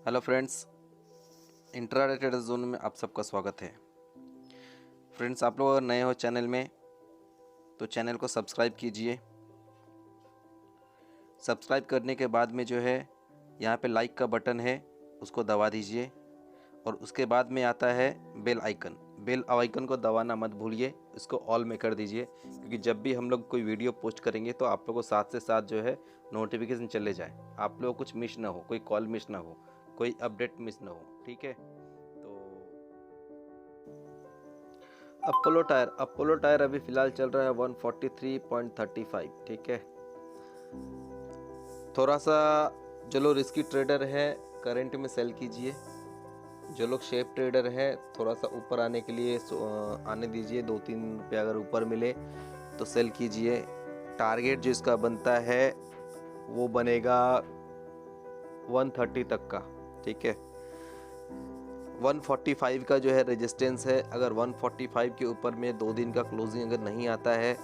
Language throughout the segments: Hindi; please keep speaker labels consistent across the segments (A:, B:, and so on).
A: Hello friends, intraday trader zone में आप सबका स्वागत है। फ्रेंड्स, आप लोग अगर नए हो चैनल में तो चैनल को सब्सक्राइब कीजिए। सब्सक्राइब करने के बाद में जो है यहाँ पे लाइक का बटन है, उसको दबा दीजिए और उसके बाद में आता है बेल आइकन। बेल आइकन को दबाना मत भूलिए, इसको ऑल में कर दीजिए, क्योंकि जब भी हम लोग कोई वीडियो पोस्ट करेंगे तो आप लोगों को साथ से साथ जो है नोटिफिकेशन चले जाए, आप लोगों को कुछ मिस ना हो, कोई कॉल मिस ना हो, कोई अपडेट मिस ना हो। ठीक है। तो अपोलो टायर अभी फ़िलहाल चल रहा है 143.35। ठीक है। थोड़ा सा जो लोग रिस्की ट्रेडर है करंट में सेल कीजिए। जो लोग शेप ट्रेडर है थोड़ा सा ऊपर आने के लिए आने दीजिए। 2-3 रुपये अगर ऊपर मिले तो सेल कीजिए। टारगेट जो इसका बनता है वो बनेगा 130 तक का। ठीक है। 145 का जो है रेजिस्टेंस है। अगर 145 के ऊपर में 2 दिन का क्लोजिंग अगर नहीं आता है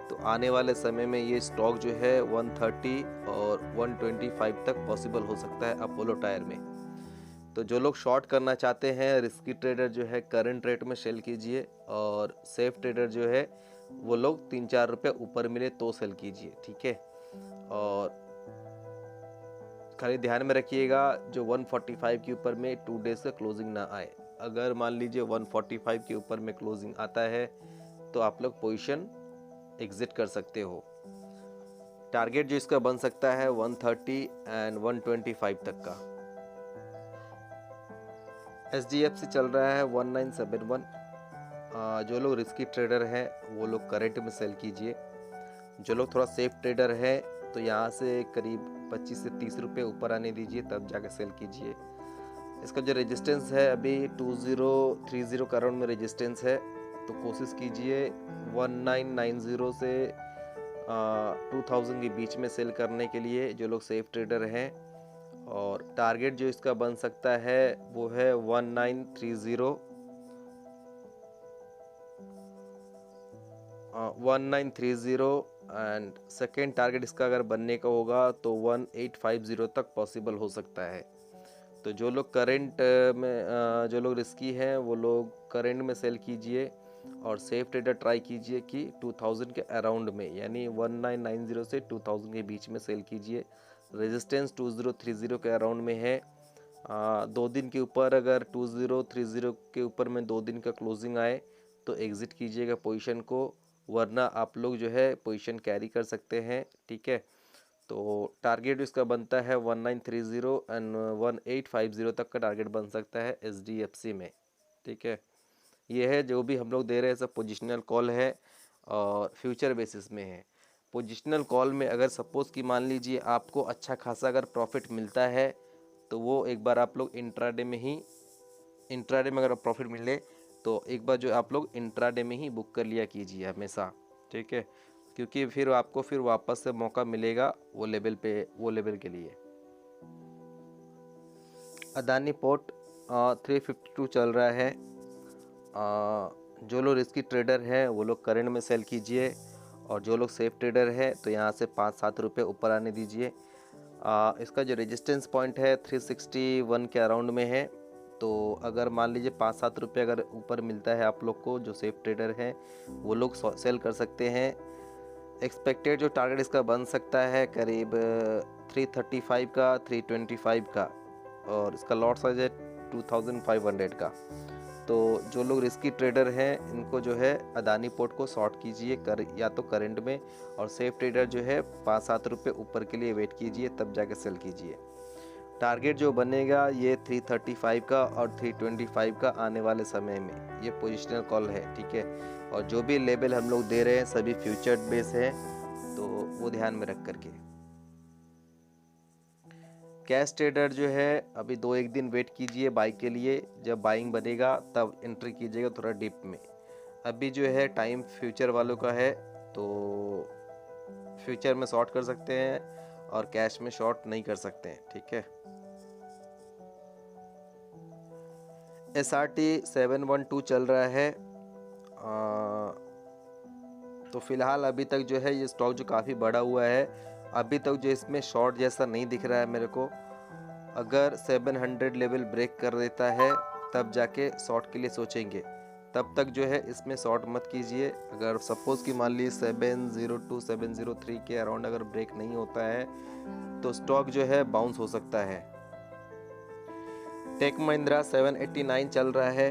A: तो आने वाले समय में ये स्टॉक जो है 130 और 125 तक पॉसिबल हो सकता है अपोलो टायर में। तो जो लोग शॉर्ट करना चाहते हैं, रिस्की ट्रेडर जो है करंट रेट में सेल कीजिए, और सेफ ट्रेडर जो है वो लोग 3-4 रुपये ऊपर मिले तो सेल कीजिए। ठीक है। और खाली ध्यान में रखिएगा जो 145 के ऊपर में 2 डेज से क्लोजिंग ना आए। अगर मान लीजिए 145 के ऊपर में क्लोजिंग आता है तो आप लोग पोजीशन एग्जिट कर सकते हो। टारगेट जो इसका बन सकता है 130 एंड 125 तक का। SGFC चल रहा है 1971। जो लोग रिस्की ट्रेडर हैं वो लोग करंट में सेल कीजिए। जो लोग थोड़ा सेफ ट्रेडर है तो यहाँ से करीब 25 से 30 रुपये ऊपर आने दीजिए, तब जाकर सेल कीजिए। इसका जो रेजिस्टेंस है अभी 2030 का अराउंड में रेजिस्टेंस है, तो कोशिश कीजिए 1990 से 2000 के बीच में सेल करने के लिए, जो लोग सेफ ट्रेडर हैं। और टारगेट जो इसका बन सकता है वो है 1930 एंड सेकेंड टारगेट इसका अगर बनने का होगा तो 1850 तक पॉसिबल हो सकता है। तो जो लोग करंट में जो लोग रिस्की हैं वो लोग करंट में सेल कीजिए, और सेफ ट्रेडर ट्राई कीजिए कि 2000 के अराउंड में, यानी 1990 से 2000 के बीच में सेल कीजिए। रेजिस्टेंस 2030 के अराउंड में है। 2 दिन के ऊपर अगर 2030 के ऊपर में 2 दिन का क्लोजिंग आए तो एग्ज़िट कीजिएगा पोजीशन को, वरना आप लोग जो है पोजीशन कैरी कर सकते हैं। ठीक है। तो टारगेट इसका बनता है 1930 एंड 1850 तक का टारगेट बन सकता है SDFC में। ठीक है। ये है जो भी हम लोग दे रहे हैं सब पोजिशनल कॉल है और फ्यूचर बेसिस में है। पोजिशनल कॉल में अगर सपोज़ कि मान लीजिए आपको अच्छा खासा अगर प्रॉफिट मिलता है तो वो एक बार आप लोग इंट्राडे में अगर प्रॉफिट मिले तो एक बार जो आप लोग इंट्राडे में ही बुक कर लिया कीजिए हमेशा। ठीक है। क्योंकि फिर आपको फिर वापस से मौका मिलेगा वो लेवल के लिए। अदानी पोर्ट 352 चल रहा है। जो लोग रिस्की ट्रेडर हैं वो लोग करंट में सेल कीजिए, और जो लोग सेफ ट्रेडर हैं तो यहाँ से 5-7 रुपये ऊपर आने दीजिए। इसका जो रेजिस्टेंस पॉइंट है 361 के अराउंड में है। तो अगर मान लीजिए 5-7 रुपये अगर ऊपर मिलता है आप लोग को, जो सेफ ट्रेडर हैं वो लोग सेल कर सकते हैं। एक्सपेक्टेड जो टारगेट इसका बन सकता है करीब 335 का, 325 का, और इसका लॉट साइज है 2500 का। तो जो लोग रिस्की ट्रेडर हैं इनको जो है अदानी पोर्ट को शॉर्ट कीजिए या तो करंट में, और सेफ ट्रेडर जो है 5-7 रुपये ऊपर के लिए वेट कीजिए, तब जाके सेल कीजिए। टारगेट जो बनेगा ये 335 का और 325 का आने वाले समय में, ये पोजिशनल कॉल है। ठीक है। और जो भी लेवल हम लोग दे रहे हैं सभी फ्यूचर बेस है, तो वो ध्यान में रख करके। कैश ट्रेडर जो है अभी 2-1 दिन वेट कीजिए बाई के लिए, जब बाइंग बनेगा तब एंट्री कीजिएगा थोड़ा डिप में। अभी जो है टाइम फ्यूचर वालों का है, तो फ्यूचर में शॉर्ट कर सकते हैं और कैश में शॉर्ट नहीं कर सकते हैं। ठीक है। SRT 712 चल रहा है। तो फिलहाल अभी तक जो है ये स्टॉक जो काफ़ी बड़ा हुआ है, अभी तक जो इसमें शॉर्ट जैसा नहीं दिख रहा है मेरे को। अगर 700 लेवल ब्रेक कर देता है तब जाके शॉर्ट के लिए सोचेंगे, तब तक जो है इसमें शॉर्ट मत कीजिए। अगर सपोज़ कि मान लीजिए 702 703 के अराउंड अगर ब्रेक नहीं होता है तो स्टॉक जो है बाउंस हो सकता है। टेक महिंद्रा 789 चल रहा है।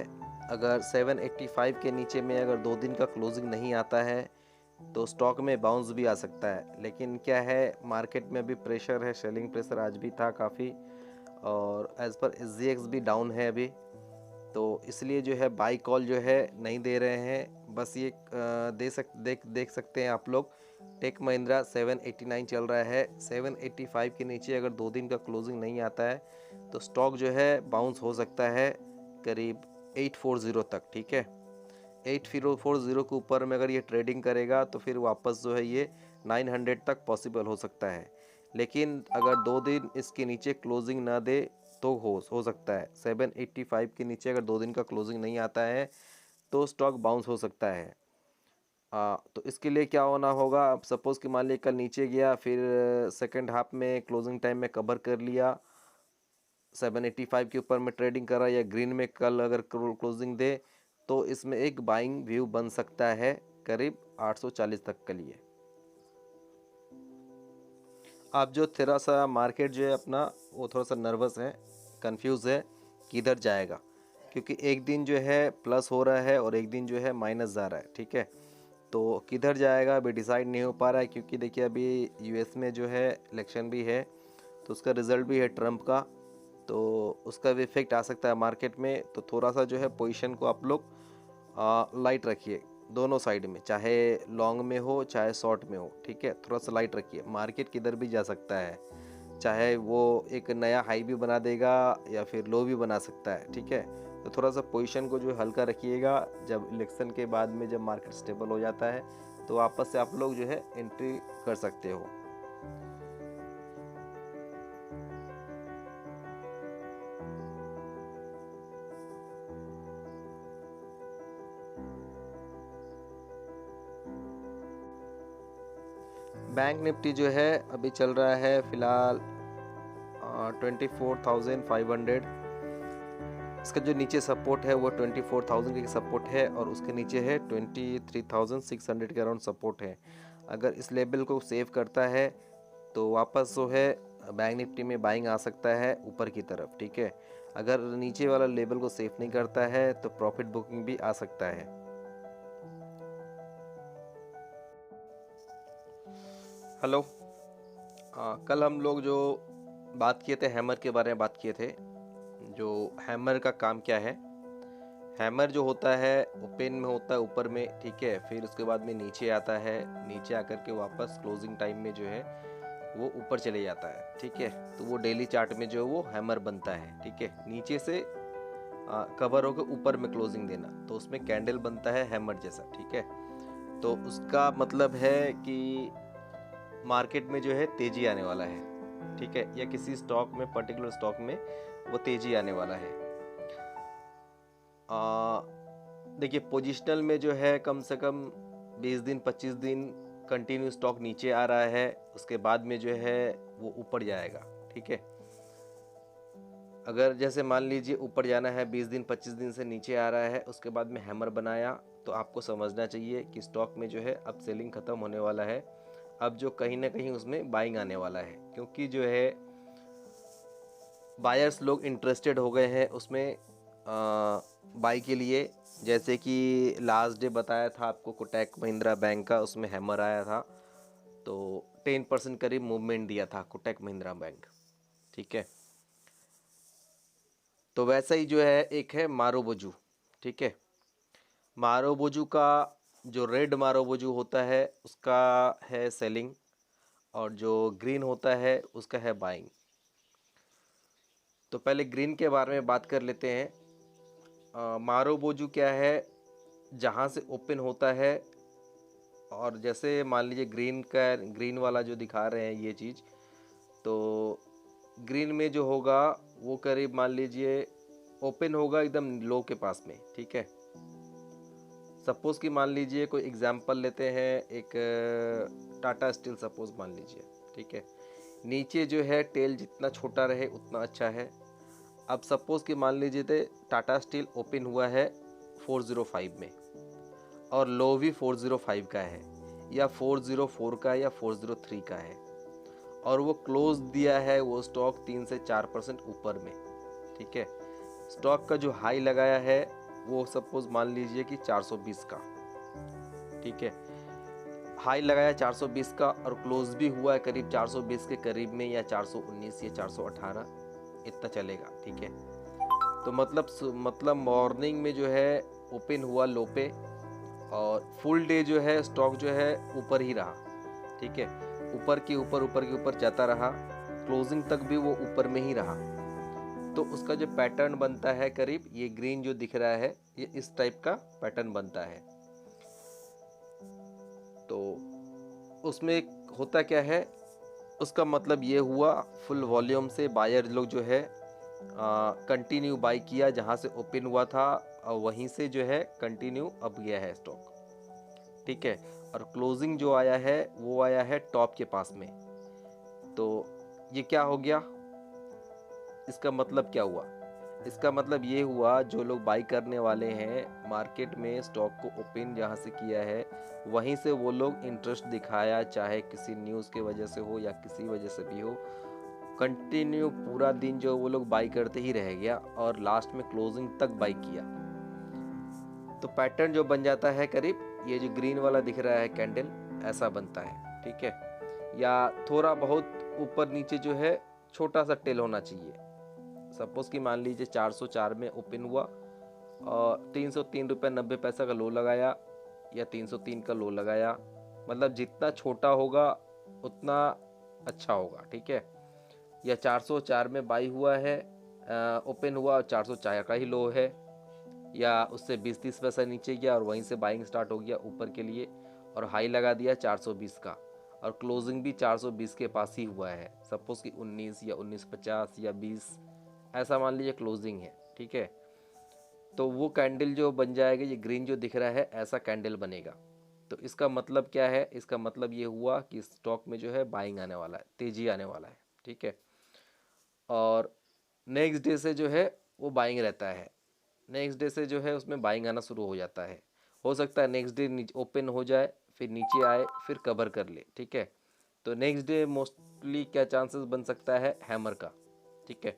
A: अगर 785 के नीचे में अगर 2 दिन का क्लोजिंग नहीं आता है तो स्टॉक में बाउंस भी आ सकता है। लेकिन क्या है, मार्केट में भी प्रेशर है, सेलिंग प्रेशर आज भी था काफ़ी, और एज़ पर SGX भी डाउन है अभी, तो इसलिए जो है बाई कॉल जो है नहीं दे रहे हैं। बस ये देख सकते हैं आप लोग, टेक महिंद्रा 789 चल रहा है। 785 के नीचे अगर 2 दिन का क्लोजिंग नहीं आता है तो स्टॉक जो है बाउंस हो सकता है करीब 840 तक, ठीक है। 840 के ऊपर में अगर ये ट्रेडिंग करेगा तो फिर वापस जो है ये 900 तक पॉसिबल हो सकता है। लेकिन अगर 2 दिन इसके नीचे क्लोजिंग ना दे तो हो सकता है 785 के नीचे अगर 2 दिन का क्लोजिंग नहीं आता है तो स्टॉक बाउंस हो सकता है। तो इसके लिए क्या होना होगा, अब सपोज़ कि मान लीजिए कल नीचे गया, फिर सेकंड हाफ में क्लोजिंग टाइम में कवर कर लिया, 785 के ऊपर में ट्रेडिंग करा या ग्रीन में कल अगर क्लोजिंग दे तो इसमें एक बाइंग व्यू बन सकता है करीब 840 तक के लिए। अब जो थोड़ा सा मार्केट जो है अपना वो थोड़ा सा नर्वस है, कंफ्यूज है किधर जाएगा, क्योंकि एक दिन जो है प्लस हो रहा है और एक दिन जो है माइनस जा रहा है, ठीक है। तो किधर जाएगा अभी डिसाइड नहीं हो पा रहा है, क्योंकि देखिए अभी US में जो है इलेक्शन भी है, तो उसका रिज़ल्ट भी है ट्रंप का, तो उसका भी इफेक्ट आ सकता है मार्केट में। तो थोड़ा सा जो है पोजीशन को आप लोग लाइट रखिए दोनों साइड में, चाहे लॉन्ग में हो चाहे शॉर्ट में हो, ठीक है। थोड़ा सा लाइट रखिए, मार्केट किधर भी जा सकता है, चाहे वो एक नया हाई भी बना देगा या फिर लो भी बना सकता है, ठीक है। तो थोड़ा सा पोजीशन को जो हल्का रखिएगा, जब इलेक्शन के बाद में जब मार्केट स्टेबल हो जाता है तो वापस से आप लोग जो है एंट्री कर सकते हो। बैंक निफ्टी जो है अभी चल रहा है फिलहाल 24,500। इसका जो नीचे सपोर्ट है वो 24,000 की सपोर्ट है और उसके नीचे है 23,600 के अराउंड सपोर्ट है। अगर इस लेवल को सेव करता है तो वापस जो है बैंक निफ्टी में बाइंग आ सकता है ऊपर की तरफ, ठीक है। अगर नीचे वाला लेवल को सेव नहीं करता है तो प्रॉफिट बुकिंग भी आ सकता है। हेलो, कल हम लोग जो बात किए थे हैमर के बारे में बात किए थे। जो हैमर का काम क्या है, हैमर जो होता है वो पेन में होता है ऊपर में, ठीक है। फिर उसके बाद में नीचे आता है, नीचे आकर के वापस क्लोजिंग टाइम में जो है वो ऊपर चले जाता है, ठीक है। तो वो डेली चार्ट में जो है वो हैमर बनता है, ठीक है। नीचे से कवर होकर ऊपर में क्लोजिंग देना, तो उसमें कैंडल बनता है हैमर जैसा, ठीक है। तो उसका मतलब है कि मार्केट में जो है तेजी आने वाला है, ठीक है, या किसी स्टॉक में, पर्टिकुलर स्टॉक में वो तेजी आने वाला है। देखिए पोजिशनल में जो है कम से कम 20 दिन 25 दिन कंटिन्यू स्टॉक नीचे आ रहा है, उसके बाद में जो है वो ऊपर जाएगा, ठीक है। अगर जैसे मान लीजिए ऊपर जाना है, 20 दिन 25 दिन से नीचे आ रहा है, उसके बाद में हैमर बनाया, तो आपको समझना चाहिए कि स्टॉक में जो है अब सेलिंग ख़त्म होने वाला है। अब जो कहीं ना कहीं उसमें बाइंग आने वाला है, क्योंकि जो है बायर्स लोग इंटरेस्टेड हो गए हैं उसमें बाई के लिए। जैसे कि लास्ट डे बताया था आपको कोटक महिंद्रा बैंक का, उसमें हैमर आया था, तो 10% करीब मूवमेंट दिया था कोटक महिंद्रा बैंक, ठीक है। तो वैसा ही जो है एक है मारुबोजू, ठीक है। मारुबोजू का जो रेड मारुबोजू होता है उसका है सेलिंग, और जो ग्रीन होता है उसका है बाइंग। तो पहले ग्रीन के बारे में बात कर लेते हैं। मारुबोजू क्या है, जहाँ से ओपन होता है, और जैसे मान लीजिए ग्रीन वाला जो दिखा रहे हैं ये चीज़, तो ग्रीन में जो होगा वो करीब मान लीजिए ओपन होगा एकदम लो के पास में, ठीक है। सपोज़ कि मान लीजिए कोई एग्जांपल लेते हैं, एक टाटा स्टील सपोज़ मान लीजिए, ठीक है। नीचे जो है टेल जितना छोटा रहे उतना अच्छा है। अब सपोज़ कि मान लीजिए थे टाटा स्टील ओपन हुआ है 405 में और लो भी 405 का है या 404 का या 403 का है और वो क्लोज दिया है वो स्टॉक 3 से 4% ऊपर में, ठीक है। स्टॉक का जो हाई लगाया है वो सपोज मान लीजिए कि 420 का, ठीक है। हाई लगाया 420 का और क्लोज भी हुआ है करीब 420 के करीब में या 419 या 418 इतना चलेगा, ठीक है। तो मतलब मॉर्निंग में जो है ओपन हुआ लो पे और फुल डे जो है स्टॉक जो है ऊपर ही रहा, ठीक है। ऊपर के ऊपर जाता रहा, क्लोजिंग तक भी वो ऊपर में ही रहा। तो उसका जो पैटर्न बनता है करीब ये ग्रीन जो दिख रहा है ये इस टाइप का पैटर्न बनता है। तो उसमें होता क्या है, उसका मतलब ये हुआ फुल वॉल्यूम से बायर लोग जो है कंटिन्यू बाई किया, जहाँ से ओपन हुआ था और वहीं से जो है कंटिन्यू अब गया है स्टॉक, ठीक है। और क्लोजिंग जो आया है वो आया है टॉप के पास में। तो ये क्या हो गया, इसका मतलब क्या हुआ, इसका मतलब ये हुआ जो लोग बाई करने वाले हैं मार्केट में स्टॉक को ओपन जहाँ से किया है वहीं से वो लोग इंटरेस्ट दिखाया, चाहे किसी न्यूज़ के वजह से हो या किसी वजह से भी हो, कंटिन्यू पूरा दिन जो वो लोग बाई करते ही रह गया और लास्ट में क्लोजिंग तक बाई किया। तो पैटर्न जो बन जाता है करीब ये जो ग्रीन वाला दिख रहा है कैंडल ऐसा बनता है, ठीक है। या थोड़ा बहुत ऊपर नीचे जो है छोटा सा टेल होना चाहिए। सपोज कि मान लीजिए 404 में ओपन हुआ और 303 रुपये 90 पैसा का लो लगाया या 303 का लो लगाया, मतलब जितना छोटा होगा उतना अच्छा होगा, ठीक है। या 404 में बाई हुआ है, ओपन हुआ और 404 का ही लो है, या उससे 20-30 पैसा नीचे गया और वहीं से बाइंग स्टार्ट हो गया ऊपर के लिए और हाई लगा दिया 420 का और क्लोजिंग भी 420 के पास ही हुआ है। सपोज कि 19 या 1950 या 20 ऐसा मान लीजिए क्लोजिंग है, ठीक है। तो वो कैंडल जो बन जाएगा, ये ग्रीन जो दिख रहा है ऐसा कैंडल बनेगा। तो इसका मतलब क्या है, इसका मतलब ये हुआ कि स्टॉक में जो है बाइंग आने वाला है, तेजी आने वाला है, ठीक है। और नेक्स्ट डे से जो है वो बाइंग रहता है, नेक्स्ट डे से जो है उसमें बाइंग आना शुरू हो जाता है। हो सकता है नेक्स्ट डे ओपन हो जाए फिर नीचे आए फिर कवर कर ले, ठीक है। तो नेक्स्ट डे मोस्टली क्या चांसेस बन सकता है हैमर का, ठीक है।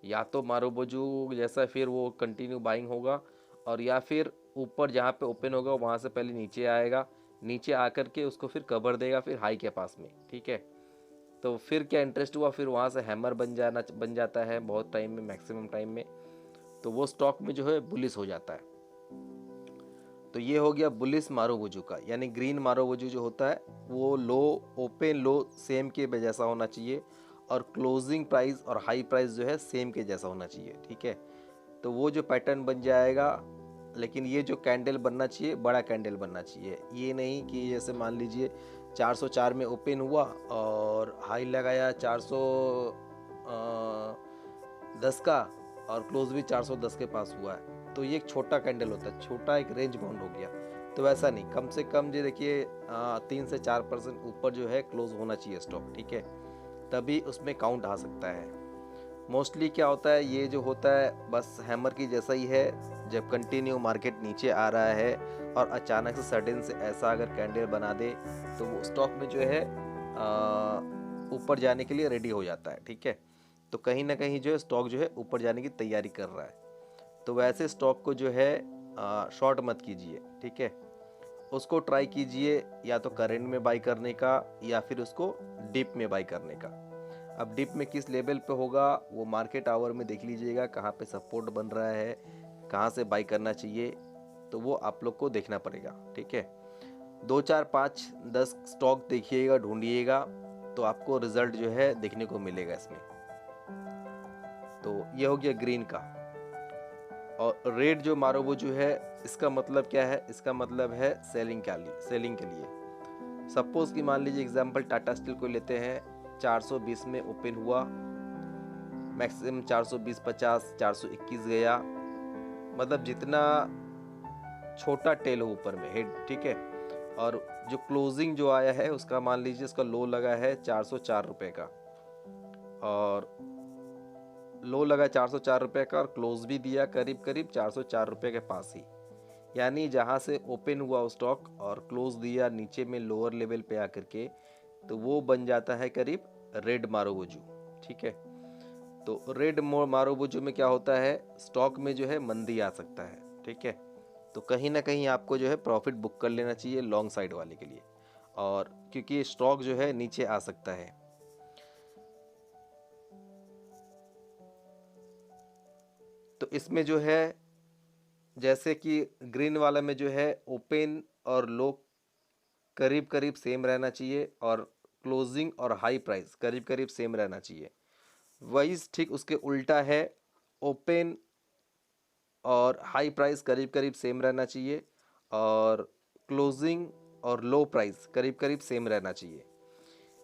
A: या तो मारूबोजू जैसा फिर वो कंटिन्यू बाइंग होगा और या फिर ऊपर जहाँ पे ओपन होगा वहाँ से पहले नीचे आएगा, नीचे आकर के उसको फिर कवर देगा फिर हाई के पास में, ठीक है। तो फिर क्या इंटरेस्ट हुआ, फिर वहाँ से हैमर बन जाता है बहुत टाइम में, मैक्सिमम टाइम में। तो वो स्टॉक में जो है बुलिश हो जाता है। तो ये हो गया बुलिश मारूबोजू का, यानी ग्रीन मारूबोजू जो होता है वो लो ओपन लो सेम के जैसा होना चाहिए और क्लोजिंग प्राइस और हाई प्राइस जो है सेम के जैसा होना चाहिए, ठीक है। तो वो जो पैटर्न बन जाएगा, लेकिन ये जो कैंडल बनना चाहिए बड़ा कैंडल बनना चाहिए। ये नहीं कि जैसे मान लीजिए 404 में ओपन हुआ और हाई लगाया 410 का और क्लोज भी 410 के पास हुआ है, तो ये एक छोटा कैंडल होता है, छोटा एक रेंज बाउंड हो गया। तो वैसा नहीं, कम से कम जो देखिए 3 से 4% ऊपर जो है क्लोज होना चाहिए स्टॉक, ठीक है, तभी उसमें काउंट आ सकता है। मोस्टली क्या होता है, ये जो होता है बस हैमर की जैसा ही है, जब कंटिन्यू मार्केट नीचे आ रहा है और अचानक से सडन से ऐसा अगर कैंडल बना दे तो वो स्टॉक में जो है ऊपर जाने के लिए रेडी हो जाता है, ठीक है। तो कहीं ना कहीं जो है स्टॉक जो है ऊपर जाने की तैयारी कर रहा है। तो वैसे स्टॉक को जो है शॉर्ट मत कीजिए, ठीक है। उसको ट्राई कीजिए या तो करंट में बाई करने का या फिर उसको डिप में बाई करने का। अब डिप में किस लेवल पे होगा वो मार्केट आवर में देख लीजिएगा, कहाँ पे सपोर्ट बन रहा है, कहाँ से बाई करना चाहिए, तो वो आप लोग को देखना पड़ेगा, ठीक है। 2 4 5 10 स्टॉक देखिएगा, ढूंढिएगा, तो आपको रिजल्ट जो है देखने को मिलेगा इसमें। तो ये हो गया ग्रीन का। और रेड जो मारूबोजू है इसका मतलब क्या है, इसका मतलब है सेलिंग के लिए। सपोज कि मान लीजिए एग्जांपल टाटा स्टील को लेते हैं, 420 में ओपन हुआ, मैक्सिमम 420-50 421 गया, मतलब जितना छोटा टेल हो ऊपर में हेड, ठीक है। और जो क्लोजिंग जो आया है उसका मान लीजिए इसका लो लगा है 404 रुपये का, और लो लगा 404 रुपये का और क्लोज भी दिया करीब करीब 404 रुपये के पास ही, यानी जहाँ से ओपन हुआ स्टॉक और क्लोज दिया नीचे में लोअर लेवल पे आकर के, तो वो बन जाता है करीब रेड मारुबुजू। ठीक है, तो रेड मारुबुजू में क्या होता है, स्टॉक में जो है मंदी आ सकता है। ठीक है, तो कहीं ना कहीं आपको जो है प्रॉफिट बुक कर लेना चाहिए लॉन्ग साइड वाले के लिए, और क्योंकि स्टॉक जो है नीचे आ सकता है। तो इसमें जो है जैसे कि ग्रीन वाला में जो है ओपन और लो करीब करीब सेम रहना चाहिए और क्लोजिंग और हाई प्राइस करीब करीब सेम रहना चाहिए। वही ठीक उसके उल्टा है, ओपन और हाई प्राइस करीब करीब सेम रहना चाहिए और क्लोजिंग और लो प्राइस करीब करीब सेम रहना चाहिए।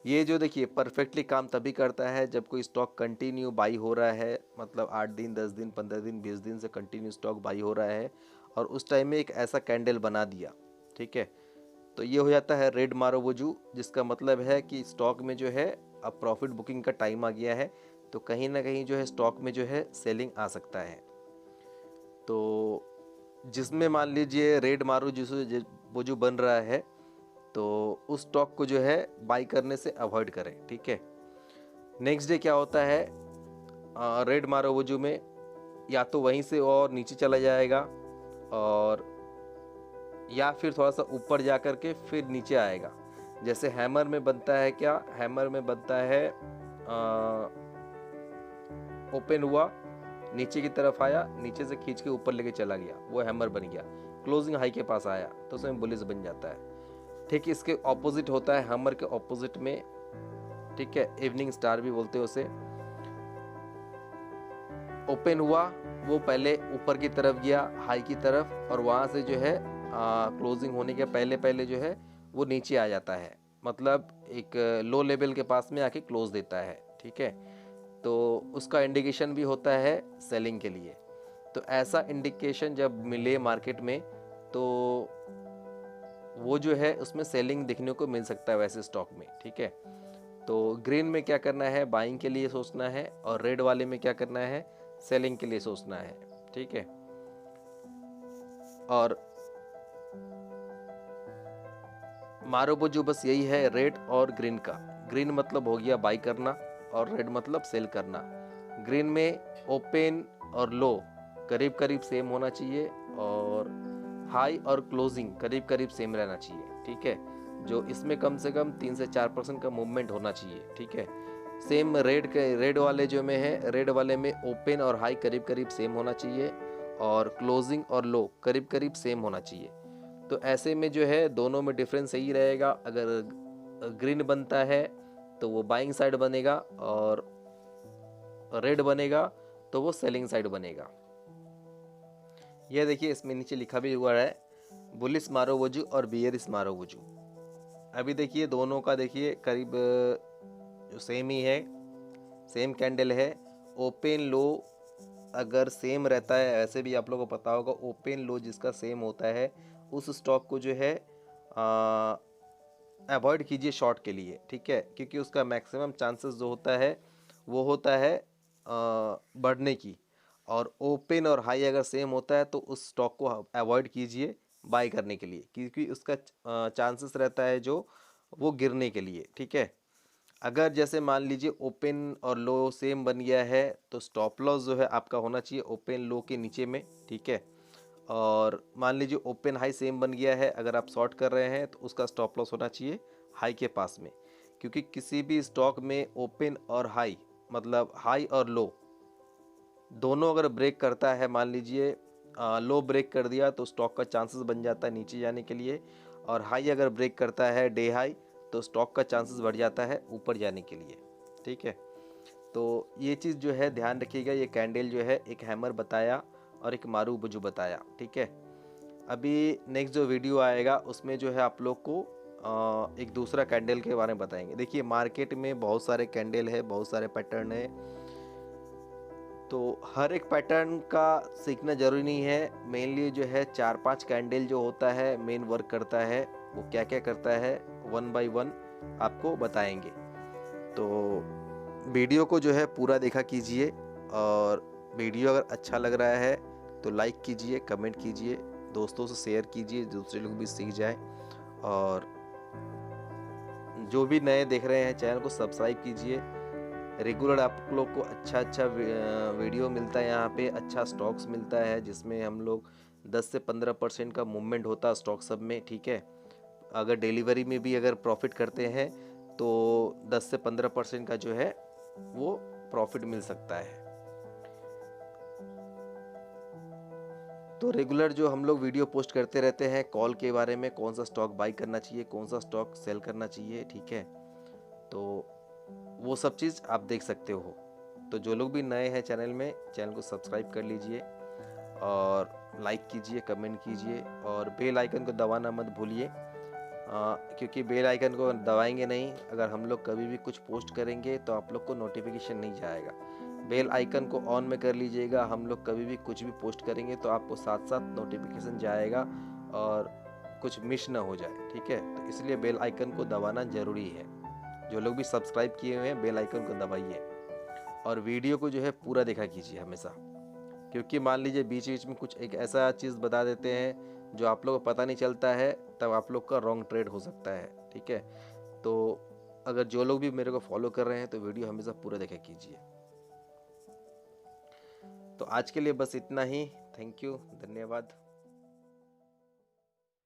A: ये जो देखिए परफेक्टली काम तभी करता है जब कोई स्टॉक कंटिन्यू बाई हो रहा है, मतलब 8 दिन 10 दिन 15 दिन 20 दिन से कंटिन्यू स्टॉक बाई हो रहा है और उस टाइम में एक ऐसा कैंडल बना दिया। ठीक है, तो ये हो जाता है रेड मारुबुजू, जिसका मतलब है कि स्टॉक में जो है अब प्रॉफिट बुकिंग का टाइम आ गया है, तो कहीं ना कहीं जो है स्टॉक में जो है सेलिंग आ सकता है। तो जिसमें मान लीजिए रेड मारुबुजू बन रहा है तो उस स्टॉक को जो है बाई करने से अवॉइड करें। ठीक है, नेक्स्ट डे क्या होता है, रेड मारुबुजू में या तो वहीं से और नीचे चला जाएगा और या फिर थोड़ा सा ऊपर जा कर के फिर नीचे आएगा। जैसे हैमर में बनता है, क्या हैमर में बनता है, ओपन हुआ नीचे की तरफ आया, नीचे से खींच के ऊपर लेके चला गया, वो हैमर बन गया, क्लोजिंग हाई के पास आया तो उसमें बुलिश बन जाता है। ठीक, इसके ऑपोजिट होता है हैमर के ऑपोजिट में, ठीक है, इवनिंग स्टार भी बोलते हैं उसे। ओपन हुआ, वो पहले ऊपर की तरफ गया हाई की तरफ और वहां से जो है क्लोजिंग होने के पहले पहले जो है वो नीचे आ जाता है, मतलब एक लो लेवल के पास में आके क्लोज देता है। ठीक है, तो उसका इंडिकेशन भी होता है सेलिंग के लिए। तो ऐसा इंडिकेशन जब मिले मार्केट में तो वो जो है उसमें सेलिंग देखने को मिल सकता है वैसे स्टॉक में। ठीक है, तो ग्रीन में क्या करना है, बाइंग के लिए सोचना है, और रेड वाले में क्या करना है, सेलिंग के लिए सोचना है। ठीक है, और मारुबुजू बस यही है रेड और ग्रीन का। ग्रीन मतलब हो गया बाई करना और रेड मतलब सेल करना। ग्रीन में ओपन और लो करीब करीब सेम होना चाहिए और हाई और क्लोजिंग करीब करीब सेम रहना चाहिए। ठीक है, जो इसमें कम से कम 3 से 4% का मूवमेंट होना चाहिए। ठीक है, सेम रेड वाले जो में है, रेड वाले में ओपन और हाई करीब करीब सेम होना चाहिए और क्लोजिंग और लो करीब करीब सेम होना चाहिए। तो ऐसे में जो है दोनों में डिफरेंस सही रहेगा। अगर ग्रीन बनता है तो वो बाइंग साइड बनेगा और रेड बनेगा तो वो सेलिंग साइड बनेगा। ये देखिए इसमें नीचे लिखा भी हुआ है बुलिश मारुबुजू और बियरिश मारुबुजू। अभी देखिए दोनों का देखिए करीब जो सेम ही है, सेम कैंडल है। ओपन लो अगर सेम रहता है, ऐसे भी आप लोगों को पता होगा, ओपन लो जिसका सेम होता है उस स्टॉक को जो है अवॉइड कीजिए शॉर्ट के लिए। ठीक है, क्योंकि उसका मैक्सिमम चांसेस जो होता है वो होता है बढ़ने की, और ओपन और हाई अगर सेम होता है तो उस स्टॉक को अवॉइड कीजिए बाय करने के लिए, क्योंकि उसका चांसेस रहता है जो वो गिरने के लिए। ठीक है, अगर जैसे मान लीजिए ओपन और लो सेम बन गया है तो स्टॉप लॉस जो है आपका होना चाहिए ओपन लो के नीचे में। ठीक है, और मान लीजिए ओपन हाई सेम बन गया है, अगर आप शॉर्ट कर रहे हैं तो उसका स्टॉप लॉस होना चाहिए हाई के पास में, क्योंकि किसी भी स्टॉक में ओपन और हाई मतलब हाई और लो दोनों अगर ब्रेक करता है, मान लीजिए लो ब्रेक कर दिया तो स्टॉक का चांसेस बन जाता है नीचे जाने के लिए, और हाई अगर ब्रेक करता है डे हाई तो स्टॉक का चांसेस बढ़ जाता है ऊपर जाने के लिए। ठीक है, तो ये चीज़ जो है ध्यान रखिएगा। ये कैंडल जो है एक हैमर बताया और एक मारुबुजू बताया। ठीक है, अभी नेक्स्ट जो वीडियो आएगा उसमें जो है आप लोग को एक दूसरा कैंडल के बारे में बताएंगे। देखिए मार्केट में बहुत सारे कैंडल है, बहुत सारे पैटर्न है, तो हर एक पैटर्न का सीखना जरूरी नहीं है। मेनली जो है 4-5 कैंडल जो होता है मेन वर्क करता है, वो क्या क्या करता है 1 बाय 1 आपको बताएंगे। तो वीडियो को जो है पूरा देखा कीजिए, और वीडियो अगर अच्छा लग रहा है तो लाइक कीजिए, कमेंट कीजिए, दोस्तों से शेयर कीजिए, दूसरे लोग भी सीख जाएं। और जो भी नए देख रहे हैं चैनल को सब्सक्राइब कीजिए। रेगुलर आप लोग को अच्छा वीडियो मिलता है, यहाँ पे अच्छा स्टॉक्स मिलता है जिसमें हम लोग 10 से 15% का मूवमेंट होता है स्टॉक सब में, ठीक है। अगर डिलीवरी में भी अगर प्रॉफिट करते हैं तो 10 से 15% का जो है वो प्रॉफिट मिल सकता है। तो रेगुलर जो हम लोग वीडियो पोस्ट करते रहते हैं कॉल के बारे में, कौन सा स्टॉक बाई करना चाहिए, कौन सा स्टॉक सेल करना चाहिए, ठीक है। तो वो सब चीज़ आप देख सकते हो। तो जो लोग भी नए हैं चैनल में, चैनल को सब्सक्राइब कर लीजिए और लाइक कीजिए, कमेंट कीजिए, और बेल आइकन को दबाना मत भूलिए, क्योंकि बेल आइकन को दबाएंगे नहीं, अगर हम लोग कभी भी कुछ पोस्ट करेंगे तो आप लोग को नोटिफिकेशन नहीं जाएगा। बेल आइकन को ऑन में कर लीजिएगा, हम लोग कभी भी कुछ भी पोस्ट करेंगे तो आपको साथ साथ नोटिफिकेशन जाएगा और कुछ मिस ना हो जाए, ठीक है। तो इसलिए बेल आइकन को दबाना ज़रूरी है। जो लोग भी सब्सक्राइब किए हुए हैं बेल आइकन को दबाइए, और वीडियो को जो है पूरा देखा कीजिए हमेशा, क्योंकि मान लीजिए बीच बीच में कुछ एक ऐसा चीज़ बता देते हैं जो आप लोग को पता नहीं चलता है, तब आप लोग का रॉन्ग ट्रेड हो सकता है, ठीक है। तो अगर जो लोग भी मेरे को फॉलो कर रहे हैं तो वीडियो हमेशा पूरा देखा कीजिए। तो आज के लिए बस इतना ही। थैंक यू, धन्यवाद।